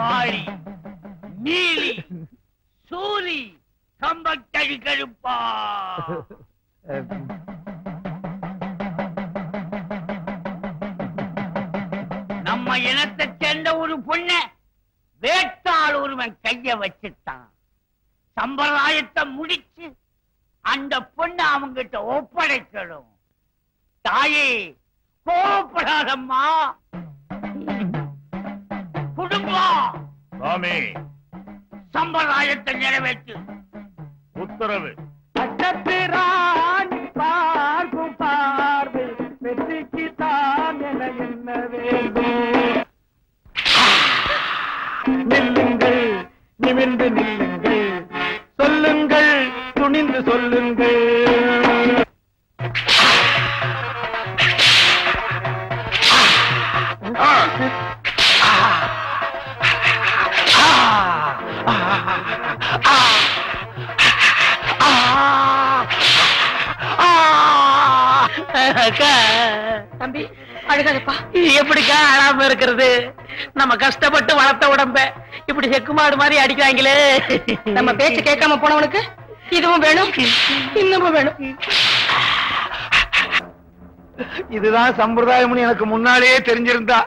வாழி நீலி சூரி கம்பத்தடி கருப்பா. நம்ம இனத்தை சேர்ந்த ஒரு பொண்ண வேட்டாள் ஒருவன் கைய வச்சுட்டான். சம்பிரதாயத்தை முடிச்சு அந்த பொண்ணை அவங்கிட்ட ஒப்படைக்கணும். தாயே கோபப்படாதம்மா. குடும்பம் சாமி சம்பிரதாயத்தை நிறைவேற்று. உத்தரவு. பார்க்கும் பார்வை வெற்றிக்கு தான் என என்ன வேண்டும். நில்லுங்கள், நிமிர்ந்து நில்லுங்கள், சொல்லுங்கள், துணிந்து சொல்லுங்கள். தம்பி அழுகாதப்பா. எப்படிக்கா அழாம இருக்கிறது? நம்ம கஷ்டப்பட்டு வளர்த்த உடம்ப இப்படி செக்குமாடு மாதிரி அடிக்கிறாங்களே. நம்ம பேச்சு கேட்காம போனவனுக்கு இதுவும் வேணும் இன்னமும் வேணும். இதுதான் சம்பிரதாயம்னு எனக்கு முன்னாலேயே தெரிஞ்சிருந்தா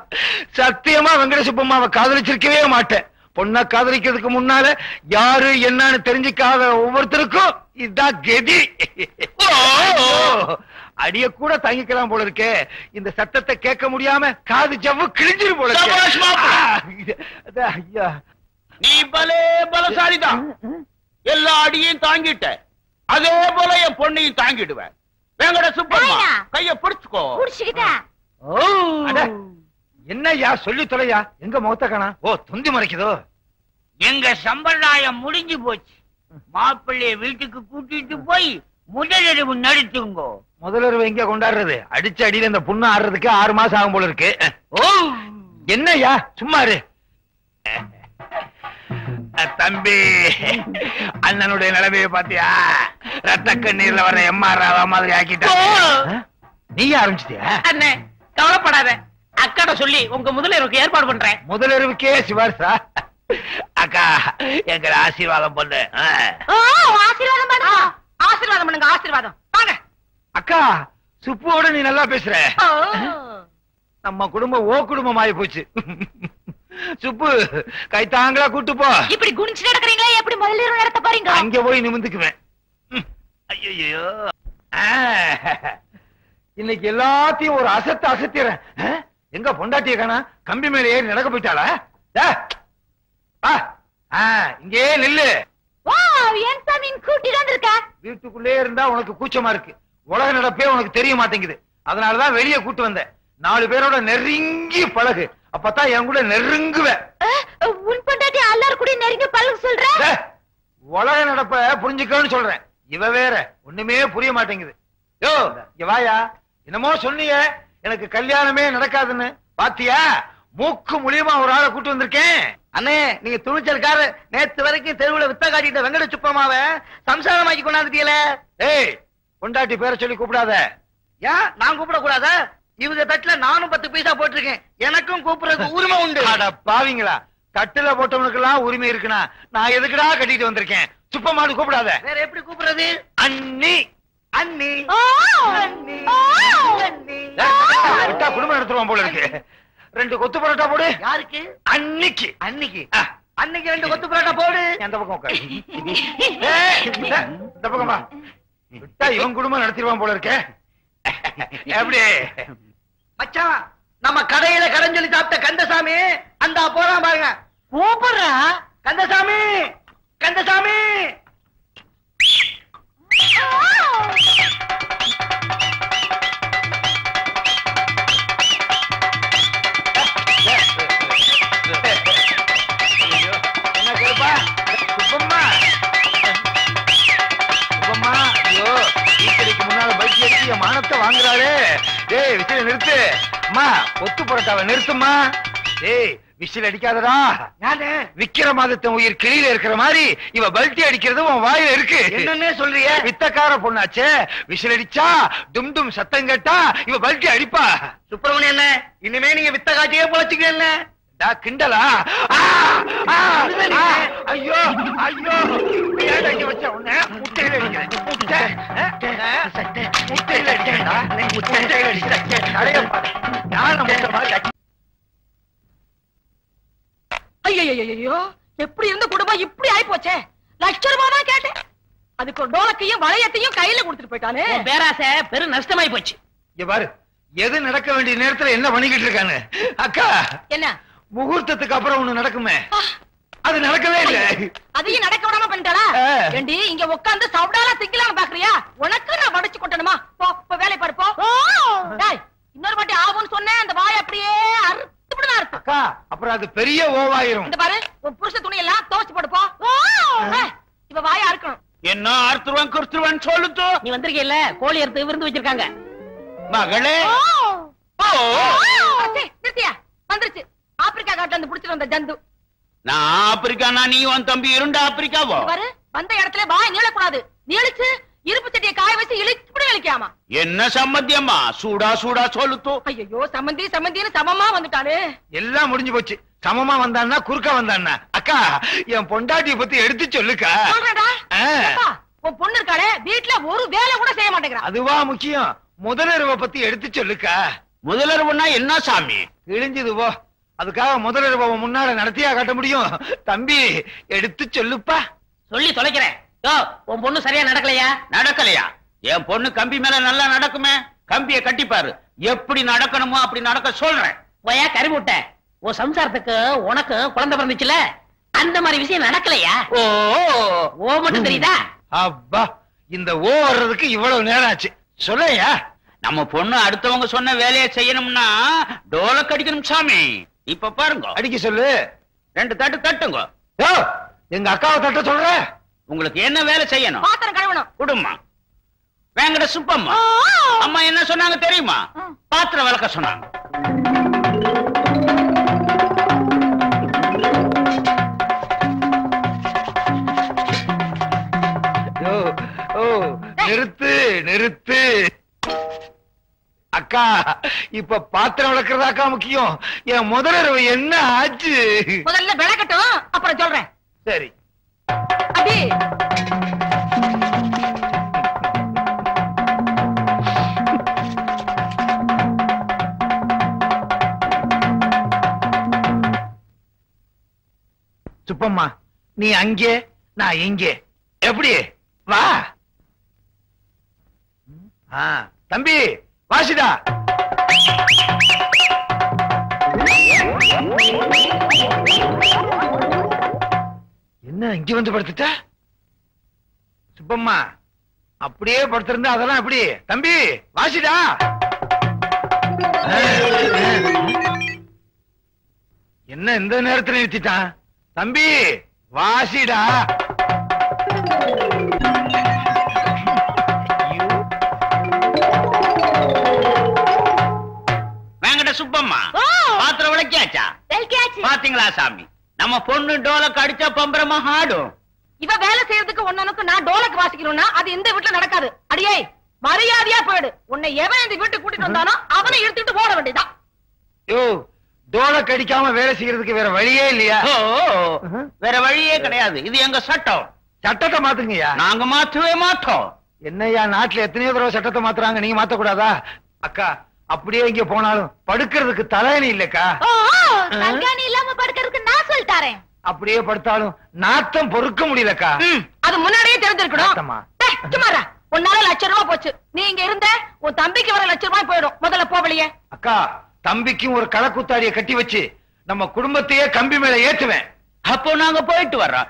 சத்தியமா வெங்கட சுப்பம்மாவை காதலிச்சிருக்கவே மாட்டேன். பொண்ணை காதலிக்கிறதுக்கு முன்னால யாரு என்னன்னு தெரிஞ்சுக்காத ஒவ்வொருத்தருக்கும் இதுதான் கதி. அடிய கூட தாங்கிக்கலாம் போல இருக்கே. இந்த சத்தத்தை கேட்க முடியாம காது ஜவ்வு கிழிஞ்சிரு போல இருக்கு. ஐயா நீ பலே பலசாலிதான். எல்லா அடியையும் தாங்கிட்ட. அதே போல என் பொண்ணையும் தாங்கிடுவேன். வெங்கட சுப்பம்மா கைய பிடிச்சுக்கோ. என்னய்யா சொல்லி தொலையா? எங்க முகத்த காணா? ஓ துந்தி மறைக்குதோ? எங்க சம்பிரதாயம் முடிஞ்சு போச்சு. மாப்பிள்ளைய வீட்டுக்கு கூட்டிட்டு போய் முதலிரவு நடத்துங்கோ. முதலிரவு எங்க கொண்டாடுறது? அடிச்ச அடியில இந்த புண்ணு ஆடுறதுக்கு 6 மாசம் ஆகும் போல இருக்கு. ஓ என்னய்யா சும்மாரு. தம்பி அண்ணனுடைய நிலைமையை பாத்தியா? ரத்த கண்ணீர்ல வர எம்ஆர் மாதிரி ஆக்கிட்ட. நீயே ஆரம்பிச்சிட்டியா? அண்ணே கவலைப்படாத. அக்காட சொல்லி உங்க முதலிரவுக்கு ஏற்பாடு பண்றேன். முதலிரவுக்கே சிவாரிசா? அக்கா எங்களை ஆசீர்வாதம் பண்ணு. ஆசீர்வாதம் பண்ணுங்க. ஆசீர்வாதம் பண்ணுங்க. ஆசீர்வாதம் வாங்க. அக்கா சுப்புவோட நீ நல்லா பேசுற. நம்ம குடும்பம் ஓ குடும்பம் ஆயி போச்சு. சுப்பு கைத்தாங்களா கூட்டு போ. இப்படி குனிச்சு நடக்கிறீங்களா? எப்படி முதலிரவு நடத்த போறீங்க? அங்க போய் நிமிந்துக்குவேன். ஐயோ இன்னைக்கு எல்லாத்தையும் ஒரு அசத்து அசத்திறேன். எங்க பொண்டாட்டிய காணா? கம்பி மேல ஏறி நடக்க போயிட்டாளா? இங்கே நில்லு. வீட்டுக்குள்ளே இருந்தா உனக்கு கூச்சமா இருக்கு. உலக நடப்பே உனக்கு தெரிய மாட்டேங்குது. அதனாலதான் வெளியே கூட்டு வந்தேன். 4 பேரோட நெருங்கி பழகு. அப்பதான் என் கூட நெருங்குவேன். உன் பொண்டாட்டி எல்லாரும் கூட நெருங்கி பழகு சொல்ற? உலக நடப்ப புரிஞ்சுக்கன்னு சொல்றேன். இவ வேற ஒண்ணுமே புரிய மாட்டேங்குது. யோ இங்க வாயா. என்னமோ சொன்னீங்க எனக்கு கல்யாணமே நடக்காதுன்னு. பாத்தியா? மூக்கு மூலியமா ஒரு ஆளை கூட்டு வந்திருக்கேன். அண்ணே நீங்க துணிச்சல்கார. நேத்து வரைக்கும் தெருவுல வித்த காட்டிட்ட வெங்கட சுப்பமாவ சம்சாரமாக்கி கொண்டாந்துட்டீங்களே. ஏய் பொண்டாட்டி பேரை சொல்லி கூப்பிடாத. ஏன் நான் கூப்பிட கூடாதா? இவங்க தட்டுல நானும் 10 பைசா போட்டிருக்கேன். எனக்கும் கூப்பிடுறதுக்கு உரிமை உண்டு. அட பாவிங்களா, தட்டுல போட்டவனுக்கெல்லாம் உரிமை இருக்குனா நான் எதுக்குடா கட்டிட்டு வந்திருக்கேன்? சுப்பமானு கூப்பிடாத. வேற எப்படி கூப்பிடுறது? அண்ணி அண்ணி அண்ணி. விட்டா குடும்பம் நடத்துவான் போல இருக்கு. 2 கொத்து பரோட்டா போடு. யாருக்கு? அன்னிக்கு. அன்னிக்கு அன்னைக்கு 2 கொத்து பரோட்டா போடு. அந்த பக்கம் உட்காரு. இந்த பக்கமா விட்டா இவன் குடும்பம் நடத்திடுவான் போல இருக்கே. எப்படி மச்சான் நம்ம கடையில கடன் சொல்லி சாப்பிட்ட கந்தசாமி அந்த போறான் பாருங்க. கூப்பிடுறா கந்தசாமி கந்தசாமி. என்ன கேப்பா? சுப்பம்மா சுப்பம்மா ஐயோ வீட்டுக்கு முன்னால பைக் அடிச்சு என் மானத்தை வாங்குறாளே. டேய் விசில நிறுத்து. அம்மா கொத்து பரோட்டாவை நிறுத்துமா. டேய் விசில் அடிக்காதடா. விக்கிரமாதித்தன் உயிர் கிளியில இருக்கிற மாதிரி இவ பல்ட்டி அடிக்கிறது உன் வாயில இருக்கு. என்னன்னே சொல்றிய? வித்தக்கார பொண்ணாச்சே. விசில் அடிச்சா டும் டும் சத்தம் கேட்டா இவ பல்ட்டி அடிப்பா. சுப்பிரமணியன் என்ன இனிமே நீங்க வித்த காட்டியே பொழைச்சுக்க. கிண்டலா? ஐயோ ஐயோ ஏன் வச்ச உன்ன முட்டையில அடிக்கிறேன். முட்டையில அடிக்கிறேன்டா. முட்டையில அடிக்கிறேன். நிறைய ஞான முட்டை மாதிரி. ஐயோ எப்படி இருந்த குடும்பம் இப்படி ஆயி போச்சே. லட்சம் ரூபாய் தான் கேட்டேன். அதுக்கு ஒரு டோலக்கையும் வளையத்தையும் கையில கொடுத்துட்டு போயிட்டானே. பேராசை பெரும் நஷ்டமாயி போச்சு. இங்க பாரு, எது நடக்க வேண்டிய நேரத்துல என்ன பண்ணிக்கிட்டு இருக்கானு. அக்கா என்ன முகூர்த்தத்துக்கு அப்புறம் ஒண்ணு நடக்குமே, அது நடக்கவே இல்ல. அதையும் நடக்க விடாம பண்ணிட்டாளா? ஏண்டி இங்க உட்கார்ந்து சவுடாலா திங்கலான்னு பாக்குறியா? உனக்கு நான் வடிச்சு கொட்டணுமா? போ போ வேலை பாரு போ. டேய் இன்னொரு வாட்டி ஆவுன்னு சொன்னேன், அந்த வாய் அப்படியே அறுத்துப்படா இருக்கு. அக்கா அப்புறம் அது பெரிய ஓவாயிரும். இந்த பாரு உன் புருஷ துணி எல்லாம் துவைச்சு போடு போ. இவ வாயை அறுக்கணும். என்ன அறுத்துருவன் குறுத்துருவன் சொல்லுத்து. நீ வந்திருக்கீல்ல, கோழி அறுத்து விருந்து வச்சிருக்காங்க. மகளே நிறுத்தியா? வந்துருச்சு ஆப்பிரிக்கா காட்டுல இருந்து புடிச்சிட்டு வந்த ஜந்து. நான் ஆப்பிரிக்கானா நீ உன் தம்பி இரண்டு ஆப்பிரிக்காவோ? பாரு வந்த இடத்துல வாய் நீளக்கூடாது. நீளிச்சு இருப்பு சட்டியை காய வச்சு இழுச்சு இழுக்காமா. என்ன சம்மந்தியம்மா? சூடா சூடா சொல்லுத்து. ஐயோ சம்மந்தி சம்மந்தின்னு சமமா வந்துட்டானே. எல்லாம் முடிஞ்சு போச்சு. சமமா வந்தான்னா குறுக்க வந்தான்னா. அக்கா என் பொண்டாட்டிய பத்தி எடுத்து சொல்லுக்கா. சொல்றடா. உன் பொண்ணு இருக்காளே வீட்டுல ஒரு வேலை கூட செய்ய மாட்டேங்கிறா. அதுவா முக்கியம். முதலருவ பத்தி எடுத்து சொல்லுக்கா. முதலருவனா என்ன சாமி? கிழிஞ்சது போ. அதுக்காக முதலருவ முன்னால நடத்தியா காட்ட முடியும்? தம்பி எடுத்து சொல்லுப்பா. சொல்லி தொலைக்கிறேன். உன் பொண்ணு சரியா நடக்கலையா? நடக்கலையா? என் பொண்ணு கம்பி மேல நல்லா நடக்குமே. கம்பிய கட்டிப்பாரு. எப்படி நடக்கணுமோ அப்படி நடக்க சொல்றேன். போயா கறிமுட்டை. உன் சம்சாரத்துக்கு உனக்கு குழந்தை பிறந்துச்சுல, அந்த மாதிரி விஷயம் நடக்கலையா? ஓ ஓ மட்டும் தெரியுதா? அப்பா இந்த ஓ வர்றதுக்கு இவ்வளவு நேரம் ஆச்சு. சொல்லையா? நம்ம பொண்ணு அடுத்தவங்க சொன்ன வேலையை செய்யணும்னா டோலக் அடிக்கணும் சாமி. இப்ப பாருங்க, அடிக்க சொல்லு. 2 தட்டு தட்டுங்க. எங்க அக்காவை தட்ட சொல்ற. உங்களுக்கு என்ன வேலை செய்யணும்? பாத்திரம் கழுவணும். குடும்பம் வேங்கட சுப்பம்மா அம்மா என்ன சொன்னாங்க தெரியுமா? பாத்திரம் விளக்க சொன்னாங்க. நிறுத்து நிறுத்து. அக்கா இப்ப பாத்திரம் விளக்குறதாக்கா முக்கியம். என் முதலரவு என்ன ஆச்சு? முதல்ல விளக்கட்டும் அப்புறம் சொல்றேன். சரி. அடி சுப்பம்மா நீ அங்கே நான் இங்கே. எப்படி? வா. தம்பி வாசிடா. என்ன இங்க வந்து படுத்துட்ட? சுப்பம்மா அப்படியே படுத்திருந்தா அதெல்லாம் எப்படி? தம்பி வாசிடா. என்ன இந்த நேரத்துல நிறுத்திட்டான்? தம்பி வாசிடா. வேங்கட சுப்பம்மா பாத்திரம் விளக்கியாச்சா? பாத்தீங்களா சாமி, நம்ம பொண்ணு டோலக் அடிச்சா பம்பரமா ஆடும். இவ வேலை செய்யறதுக்கு ஒன்னனுக்கு நான் டோலக் வாசிக்கணும்னா அது இந்த வீட்டுல நடக்காது. அடியே மரியாதையா போயிடு. உன்னை எவன் இந்த வீட்டுக்கு கூட்டிட்டு வந்தானோ அவனை இழுத்துட்டு போட வேண்டியதான். யோ டோலக் அடிக்காம வேலை செய்யறதுக்கு வேற வழியே இல்லையா? வேற வழியே கிடையாது. இது எங்க சட்டம். சட்டத்தை மாத்துங்கய்யா. நாங்க மாத்தவே மாட்டோம். என்னய்யா நாட்டுல எத்தனையோ தடவை சட்டத்தை மாத்துறாங்க, நீங்க மாத்தக்கூடாதா? அக்கா அப்படியே இங்க போனாலும் படுக்கிறதுக்கு தலையணி இல்லக்கா. தங்காணி இல்லாம படுக்கிறதுக்கு நான் சொல்லிட்டாரேன். அப்படியே படுத்தாலும் நாத்தம் பொறுக்க முடியலக்கா. அது முன்னாடியே தெரிஞ்சிருக்கணும். நாத்தமா? சும்மாரா, உன்னால ₹1,00,000 போச்சு. நீ இங்க இருந்த உன் தம்பிக்கு வர ₹1,00,000 போயிடும். முதல்ல போவலியே. அக்கா தம்பிக்கும் ஒரு களக்குத்தாடியை கட்டி வச்சு நம்ம குடும்பத்தையே கம்பி மேல ஏத்துவேன். அப்போ நாங்க போயிட்டு வர்றோம்.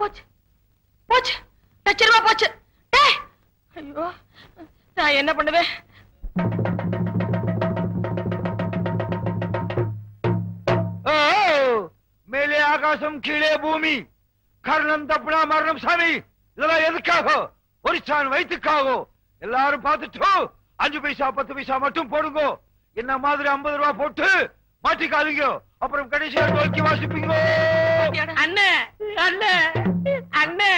போச்சு போச்சு ₹1,00,000 போச்சு. ஐயோ நான் என்ன பண்ணுவேன்? மேலே ஆகாசம் கீழே பூமி, கர்ணம் தப்புனா மரணம் சாமி. இதெல்லாம் எதுக்காக? ஒரு சான் வயிற்றுக்காக. எல்லாரும் பார்த்துட்டு 5 பைசா 10 பைசா மட்டும் போடுங்க. என்ன மாதிரி ₹50 போட்டு மாட்டிக்காதீங்க. அப்புறம் கடைசியா நோக்கி வாசிப்பீங்க. அண்ணே அண்ணே அண்ணே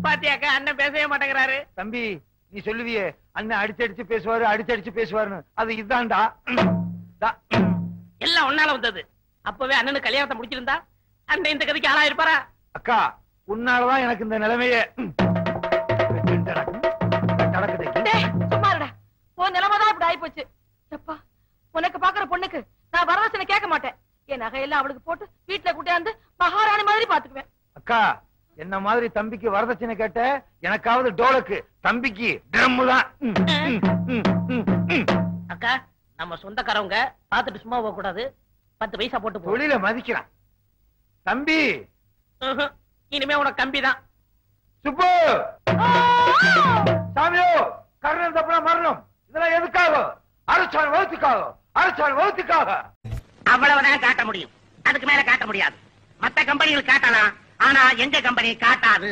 பாத்தியாக்கா, அண்ணன் பேசவே மாட்டேங்கிறாரு. தம்பி நீ சொல்லுவியே அண்ணன் அடிச்சு பேசுவாரு அடிச்சு பேசுவாருன்னு அது இதுதான்டா. எல்லாம் ஒன்னால வந்தது. அப்பவே அண்ணனு கல்யாணத்தை முடிச்சிருந்தா அண்ணன் இந்த கதைக்கு ஆளா இருப்பாரா? அக்கா உன்னாலதான் எனக்கு இந்த நிலைமையே. சும்மாடா, உன் நிலைமைதான் இப்படி ஆயி போச்சு. எப்பா, உனக்கு பாக்குற பொண்ணுக்கு நான் வரதட்சணை கேட்க மாட்டேன். என் நகையெல்லாம் அவளுக்கு போட்டு வீட்டுல கூட்டியாந்து மகாராணி மாதிரி பாத்துக்குவேன். அக்கா என்ன மாதிரி தம்பிக்கு வரதட்சணை கேட்ட, எனக்காவது டோலக்கு, தம்பிக்கு ட்ரம் தான். அக்கா, நம்ம சொந்தக்காரவங்க பாத்துட்டு சும்மா போக கூடாது. 10 பைசா போட்டு போ. தொழில மதிக்கிறான் தம்பி. இனிமே உனக்கு கம்பிதான். சுப்பு சாமியோ, கர்ணன் தப்புனா மரணம். இதெல்லாம் எதுக்காக? அரசாணி வகுத்துக்காக. அவ்வளவுதான் காட்ட முடியும், அதுக்கு மேல காட்ட முடியாது. மத்த கம்பெனிகள் காட்டலாம், ஆனா எங்க கம்பெனி காட்டாது.